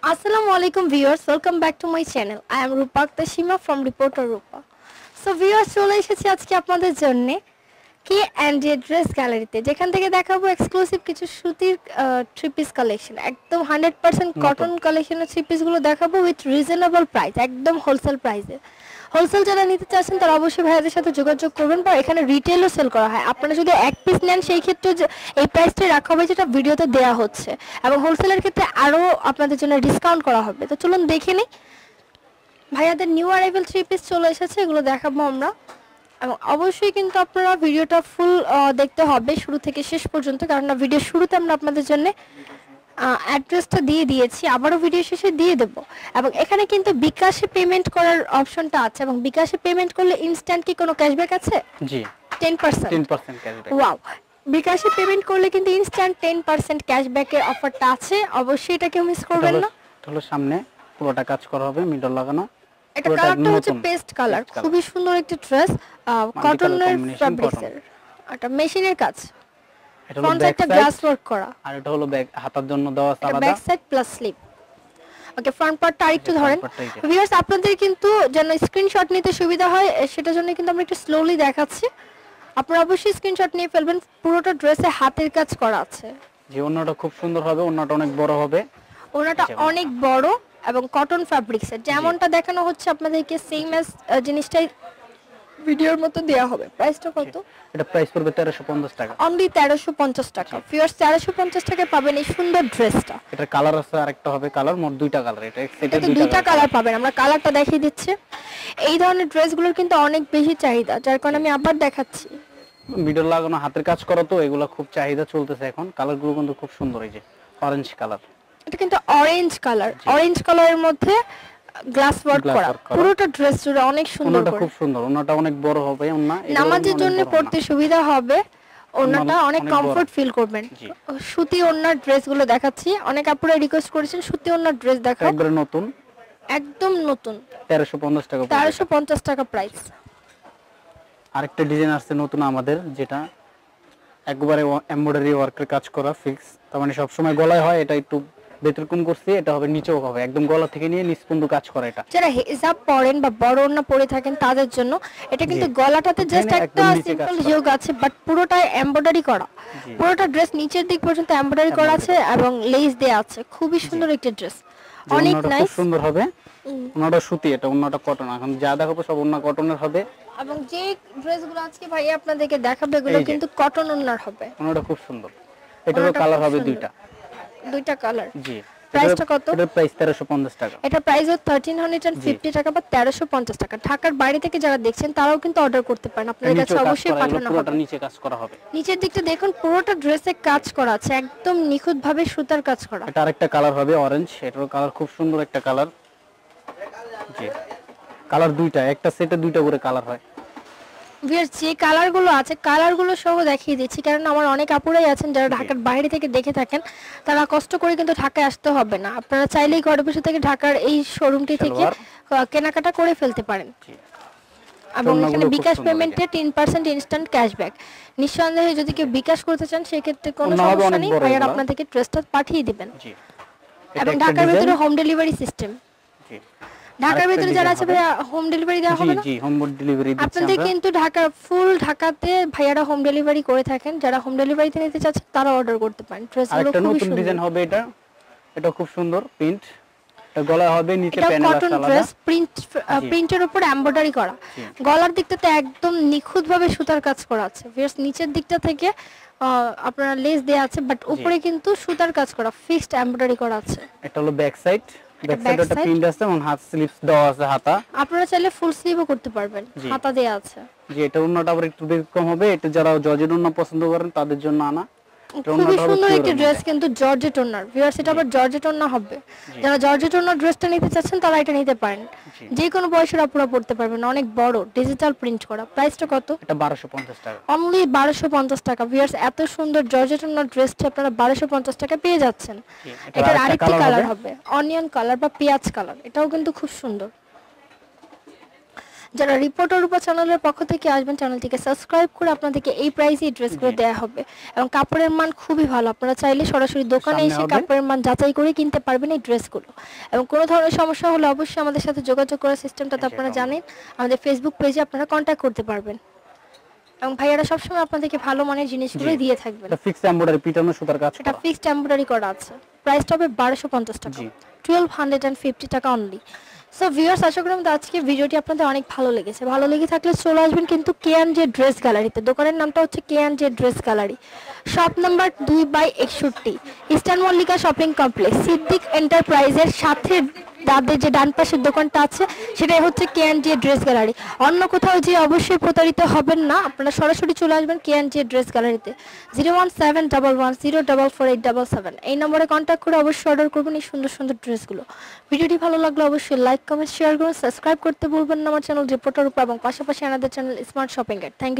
Assalamu alaikum viewers, welcome back to my channel. I am Rupak Tashima from Reporter Rupa. So viewers, চলে এসেছি আজকে আপনাদের জন্য কে and dress গ্যালারিতে, যেখান থেকে দেখাবো এক্সক্লুসিভ কিছু সুতির থ্রি পিস কালেকশন, একদম 100% কটন কালেকশনের থ্রি পিস গুলো দেখাবো উইথ রিজনেবল প্রাইস, একদম হোলসেল প্রাইসে। হোলসেল যারা নিতে চাচ্ছেন তারা অবশ্যই ভাইয়াদের সাথে যোগাযোগ করবেন, বা এখানে রিটেলও সেল করা হয়। আপনারা যদি এক পিস নেন সেই ক্ষেত্রে এই প্রাইসটাই রাখা হবে যেটা ভিডিওতে দেওয়া হচ্ছে, এবং হোলসেলের ক্ষেত্রে আরও আপনাদের জন্য ডিসকাউন্ট করা হবে। তো চলুন দেখে নিই। ভাইয়াদের নিউ অ্যারাইভেল থ্রি পিস চলে এসেছে, এগুলো দেখাবো আমরা। এবং অবশ্যই কিন্তু আপনারা ভিডিওটা ফুল দেখতে হবে শুরু থেকে শেষ পর্যন্ত, কারণ ভিডিও শুরুতে আমরা আপনাদের জন্য অ্যাড্রেসটা দিয়ে দিয়েছি, আবারও ভিডিও শেষে দিয়ে দেব। এবং এখানে কিন্তু বিকাশে পেমেন্ট করার অপশনটা আছে, এবং বিকাশে পেমেন্ট করলে ইনস্ট্যান্ট কি কোনো ক্যাশব্যাক আছে? জি 10% ক্যাশব্যাক। ওয়াও, বিকাশে পেমেন্ট করলে কিন্তু ইনস্ট্যান্ট 10% ক্যাশব্যাকের অফারটা আছে, অবশ্যই এটাকে মিস করবেন না। হলো সামনে পুরোটা কাজ করা হবে, মিডল লাগানো। এটা কালারটা হচ্ছে পেস্ট কালার, খুবই সুন্দর একটা ড্রেস, কটনের ফ্যাব্রিক্সের, এটা মেশিনের কাজ। ফ্রন্ট সাইডটা গ্লাস ওয়ার্ক করা, আর এটা হলো ব্যাক হাতার জন্য দেওয়া আছে আলাদা, ব্যাক সাইড প্লাস স্লিভ। ওকে, ফ্রন্ট পার্টটা আরেকটু ধরেন ভিউয়ার্স, আপনাদের কিন্তু যেন স্ক্রিনশট নিতে সুবিধা হয় সেটার জন্য কিন্তু আমরা একটু স্লোলি দেখাচ্ছি। আপনারা অবশ্যই স্ক্রিনশট নিয়ে ফেলবেন। পুরোটা ড্রেসে হাতের কাজ করা আছে। যে ওন্নাটা খুব সুন্দর হবে, ওন্নাটা অনেক বড় হবে, ওন্নাটা অনেক বড় এবং কটন ফ্যাব্রিক্সের, যেমনটা দেখানো হচ্ছে আপনাদেরকে সেম এস জিনিসটাই ভিডিওর মতো দেয়া হবে। প্রাইসটা কত? এটা প্রাইস পড়বে 1350 টাকা, অনলি 1350 টাকা। ভিউয়ার্স, 1350 টাকায় পাবেন এই সুন্দর ড্রেসটা। এটা কালার আছে, আরেকটা হবে কালার, মোট দুইটা কালার। এটা সেটা দুইটা কালার পাবেন, আমরা কালারটা দেখিয়ে দিচ্ছি। এই ধরনের ড্রেসগুলোর কিন্তু অনেক বেশি চাহিদা, যার কারণে আমি আবার দেখাচ্ছি। মিডল লাগানো হাতের কাজ করা, তো এগুলো খুব চাহিদা চলতেছে এখন। কালারগুলো কিন্তু খুব সুন্দর, এই যে অরেঞ্জ কালার, এটা কিন্তু অরেঞ্জ কালার, অরেঞ্জ কালারের মধ্যে গ্লাস ওয়ার্ক করা, পুরোটা ড্রেস জুড়ে অনেক সুন্দর করে। খুব সুন্দর, ওন্নাটা অনেক বড় হবে, ওন্না নামাজের জন্য পড়তে সুবিধা হবে, ওন্নাটা অনেক কমফর্ট ফিল করবেন। সুতি ওন্নার ড্রেসগুলো দেখাচ্ছি, অনেক আপুরা রিকোয়েস্ট করেছেন সুতি ওন্নার ড্রেস দেখাও, একবারে নতুন, একদম নতুন। 1350 টাকা, 1350 টাকা প্রাইস। আরেকটা ডিজাইন আসছে নতুন আমাদের, যেটা একবারে এমব্রয়ডারি ওয়ার্কের কাজ করা ফিক্স, তার মানে সব সময় গলায় হয়, এটা একটু ব্যতিক্রম করছি। এটা হবে নিচেও হবে, একদম গলা থেকে নিয়ে নিচ পর্যন্ত কাজ করা। এটা যারা হিজাব পরেন বা বড় ওড়না পরে থাকেন তাদের জন্য। এটা কিন্তু গলাটাতে জাস্ট একটা সিম্পল হিউগ আছে, বাট পুরোটা এমব্রয়ডারি করা, পুরোটা ড্রেস নিচের দিক পর্যন্ত এমব্রয়ডারি করা আছে এবং লেস দেয়া আছে। খুবই সুন্দর একটা ড্রেস, অনেক নাইস, খুব সুন্দর হবে। ওনাটা সুতি, এটা ওনাটা কটন। এখন যা দেখাবো সব ওনা কটনের হবে। এবং যে ড্রেসগুলো আজকে ভাই আপনাদেরকে দেখাবে এগুলো কিন্তু কটন ওনার হবে। ওনাটা খুব সুন্দর, এটারও কালার হবে দুইটা কালার। জি। প্রাইসটা কত? এটার প্রাইস 1350 টাকা। এটা প্রাইস হচ্ছে 1350 টাকা বা 1350 টাকা। ঢাকার বাইরে থেকে যারা দেখছেন তারাও কিন্তু অর্ডার করতে পারেন, আপনাদের কাছে অবশ্যই পাঠানো হবে। পুরোটা নিচে কাজ করা হবে, নিচের দিকটা দেখুন, পুরোটা ড্রেসে কাজ করা আছে, একদম নিখুঁত ভাবে সুতার কাজ করা। এটা আরেকটা কালার হবে অরেঞ্জ, এটারও কালার খুব সুন্দর একটা কালার। জি, কালার দুইটা, একটা সেটে দুইটা করে কালার হয়। ভিউয়ার্স, যে কালারগুলো আছে কালারগুলো সহ দেখিয়ে দিচ্ছি, কারণ আমার অনেক আপুরাই আছেন যারা ঢাকার বাইরে থেকে দেখে থাকেন, তারা কষ্ট করে কিন্তু ঢাকায় আসতে হবে না। আপনারা চাইলেই ঘরে বসে থেকে ঢাকার এই শোরুমটি থেকে কেনাকাটা করে ফেলতে পারেন। এবং এখানে বিকাশ পেমেন্টে 10% ইনস্ট্যান্ট ক্যাশব্যাক। নিঃসন্দেহে যদি কেউ বিকাশ করতে চান সেক্ষেত্রে কোনো সমস্যা নেই, ভাইয়ার আপনাদেরকে ড্রেসটা পাঠিয়ে দিবেন। এবং ঢাকার ভিতরে হোম ডেলিভারি সিস্টেম। ঢাকার ভিতরে যারা আছে ভাইয়া হোম ডেলিভারি দেওয়া হবে না? জি, হোম ডেলিভারি দিচ্ছি আমরা। আপনাদের কিন্তু ঢাকা ফুল ঢাকাতে ভাইয়ারা হোম ডেলিভারি করে থাকেন, যারা হোম ডেলিভারিতে নিতে চাচ্ছেন তারা অর্ডার করতে পারেন। ড্রেসগুলো খুব সুন্দর, নতুন ডিজাইন হবে। এটা খুব সুন্দর প্রিন্ট, এটা গলা হবে, নিচে প্যানেল আছে আলাদা, ড্রেস প্রিন্টের উপর এমব্রয়ডারি করা। গলার দিকটাতে একদম নিখুঁতভাবে সুতার কাজ করা আছে। ভিউয়ার্স, নিচের দিকটা থেকে আপনারা লেস দেয়া আছে, বাট উপরে কিন্তু সুতার কাজ করা, ফিক্সড এমব্রয়ডারি করা আছে। এটা হলো ব্যাক সাইড, ব্যাক সাইডে একটা প্রিন্ট আছে এবং হাত স্লিভস দেওয়া আছে, হাতা। আপনারা চাইলে ফুল স্লিভও করতে পারবেন, হাতা দেয়া আছে। জি, এটা ওন্নাটা আবার একটু কম হবে। এটা যারা জর্জেট ওন্না পছন্দ করেন তাদের জন্য আনা। খুবই সুন্দর একটা ড্রেস, কিন্তু জর্জেট ওন্নার। ভিউয়ার্স, এটা আবার জর্জেট ওন্না হবে। যারা জর্জেট ওন্নার ড্রেসটা নিতে চাচ্ছেন তারা এটা নিতে পারেন, যে কোনো বয়সের আপুরা পড়তে পারবেন, অনেক বড় ডিজিটাল প্রিন্ট করা। প্রাইসটা কত? এটা 1250 টাকা, অনলি 1250 টাকা। ভিউয়ার্স, এত সুন্দর জর্জেট ওন্নার ড্রেসটা আপনারা 1250 টাকা পেয়ে যাচ্ছেন। এটার আরেকটি কালার হবে অনিয়ন কালার বা পেঁয়াজ কালার, এটাও কিন্তু খুব সুন্দর। যারা রিপোর্টার উপর চ্যানেলের পক্ষ থেকে আসবেন চ্যানেলটিকে সাবস্ক্রাইব করে আপনাদেরকে এই প্রাইসে এই ড্রেসগুলো দেওয়া হবে এবং কাপড়ের মান খুবই ভালো। আপনারা চাইলে সরাসরি দোকানে এসে কাপড়ের মান যাচাই করে কিনতে পারবেন এই ড্রেসগুলো। এবং কোনো ধরনের সমস্যা হলে অবশ্যই আমাদের সাথে যোগাযোগ করার সিস্টেমটা তো আপনারা জানেন, আমাদের ফেসবুক পেজে আপনারা কন্ট্যাক্ট করতে পারবেন এবং ভাইয়ারা সবসময় আপনাদেরকে ভালো মানের জিনিসগুলো দিয়ে থাকবেন। এটা ফিক্সড এমব্রয়ডারি পিটানো সুতার কাজ করা, এটা ফিক্সড এমব্রয়ডারি করা আছে। প্রাইসটা হবে 1250 টাকা, 1250 টাকা অনলি। সো ভিউয়ার্স, আশা করি আজকে ভিডিওটি আপনাদের অনেক ভালো লেগেছে। ভালো লেগে থাকলে চলে আসবেন কিন্তু কে&জে ড্রেস গ্যালারিতে। দোকানের নামটা হচ্ছে K and J dress gallery, shop number 2/61, eastern Mallika shopping complex, Siddique এন্টারপ্রাইজের সাথে তাদের যে ডান পাশের দোকানটা আছে সেটাই হচ্ছে কে&জে ড্রেস গ্যালারি। অন্য কোথাও যে অবশ্যই প্রতারিত হবেন না, আপনারা সরাসরি চলে আসবেন কে&জে ড্রেস গ্যালারিতে। 01711044877 এই নম্বরে কন্ট্যাক্ট করে অবশ্যই অর্ডার করবেন এই সুন্দর সুন্দর ড্রেসগুলো। ভিডিওটি ভালো লাগলে অবশ্যই লাইক, কমেন্ট, শেয়ার করুন। সাবস্ক্রাইব করতে ভুলবেন না আমার চ্যানেল রিপোর্টার উপর এবং পাশাপাশি আমাদের channel smart shopping guide. Thank you.